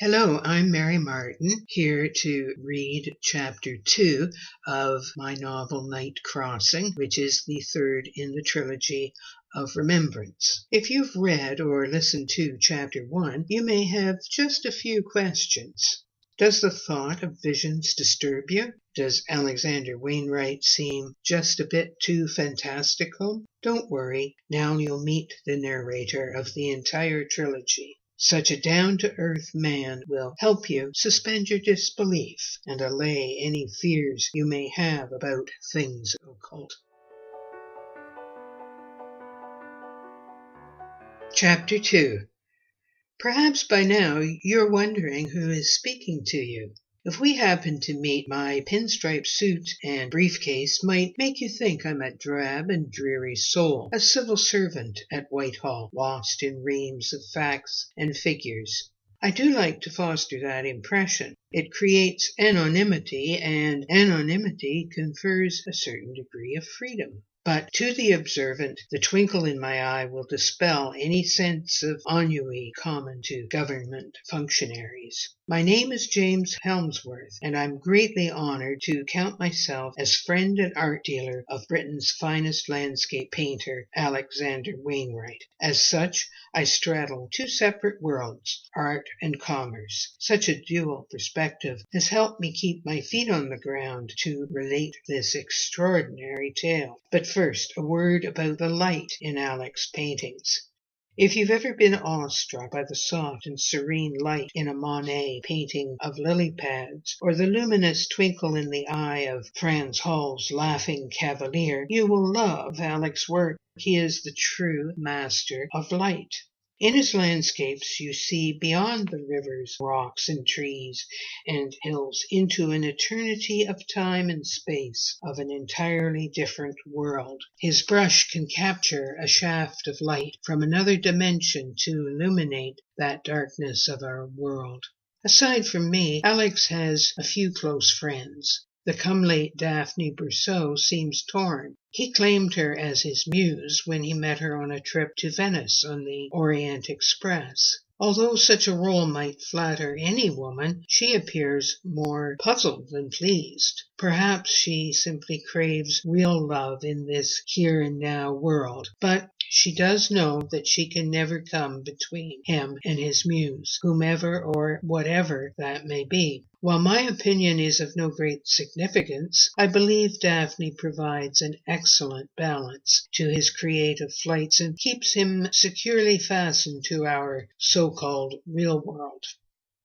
Hello, I'm Mary Martin, here to read Chapter 2 of my novel Night Crossing, which is the third in the trilogy of Remembrance. If you've read or listened to Chapter 1, you may have just a few questions. Does the thought of visions disturb you? Does Alexander Wainwright seem just a bit too fantastical? Don't worry, now you'll meet the narrator of the entire trilogy. Such a down-to-earth man will help you suspend your disbelief and allay any fears you may have about things occult. Chapter 2. Perhaps by now you're wondering who is speaking to you. If we happen to meet, my pinstripe suit and briefcase might make you think I'm a drab and dreary soul, a civil servant at Whitehall, lost in reams of facts and figures. I do like to foster that impression. It creates anonymity, and anonymity confers a certain degree of freedom. But to the observant, the twinkle in my eye will dispel any sense of ennui common to government functionaries. My name is James Helmsworth, and I'm greatly honored to count myself as friend and art dealer of Britain's finest landscape painter, Alexander Wainwright. As such, I straddle two separate worlds, art and commerce. Such a dual perspective has helped me keep my feet on the ground to relate this extraordinary tale. But first, a word about the light in Alec's paintings. If you've ever been awestruck by the soft and serene light in a Monet painting of lily pads, or the luminous twinkle in the eye of Frans Hals' Laughing Cavalier, you will love Alec's work. He is the true master of light. In his landscapes you see beyond the rivers, rocks and trees and hills into an eternity of time and space, of an entirely different world. His brush can capture a shaft of light from another dimension to illuminate that darkness of our world. Aside from me, Alex has a few close friends. The come-late Daphne Brousseau seems torn. He claimed her as his muse when he met her on a trip to Venice on the Orient Express. Although such a role might flatter any woman, she appears more puzzled than pleased. Perhaps she simply craves real love in this here and now world, but she does know that she can never come between him and his muse, whomever or whatever that may be. While my opinion is of no great significance, I believe Daphne provides an excellent balance to his creative flights and keeps him securely fastened to our so-called real world.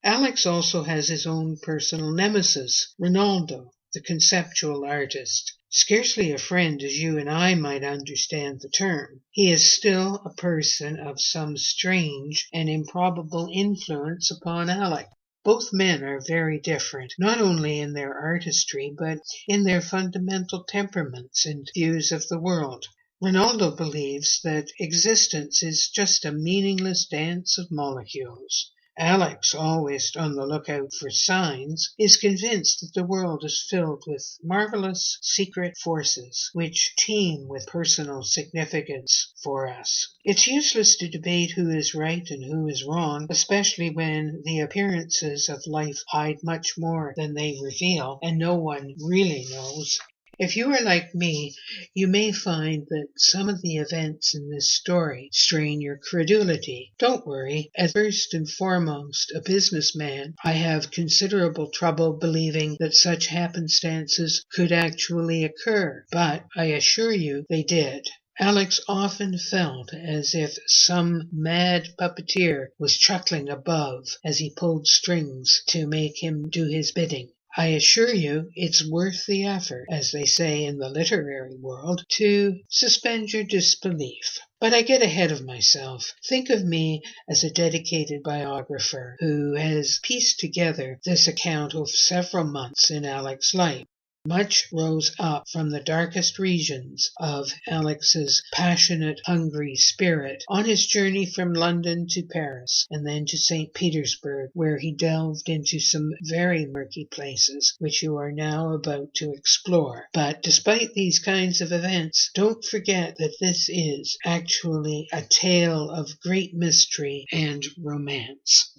Alex also has his own personal nemesis, Ronaldo, the conceptual artist. Scarcely a friend as you and I might understand the term. He is still a person of some strange and improbable influence upon Alec. Both men are very different, not only in their artistry, but in their fundamental temperaments and views of the world. Ronaldo believes that existence is just a meaningless dance of molecules. Alex, always on the lookout for signs, is convinced that the world is filled with marvelous secret forces which teem with personal significance for us. It's useless to debate who is right and who is wrong, especially when the appearances of life hide much more than they reveal, and no one really knows. If you are like me, you may find that some of the events in this story strain your credulity. Don't worry. As first and foremost a businessman, I have considerable trouble believing that such happenstances could actually occur, but I assure you they did. Alex often felt as if some mad puppeteer was chuckling above as he pulled strings to make him do his bidding. I assure you it's worth the effort, as they say in the literary world, to suspend your disbelief. But I get ahead of myself. Think of me as a dedicated biographer who has pieced together this account of several months in Alec's life. Much rose up from the darkest regions of Alex's passionate, hungry spirit on his journey from London to Paris, and then to St. Petersburg, where he delved into some very murky places, which you are now about to explore. But despite these kinds of events, don't forget that this is actually a tale of great mystery and romance.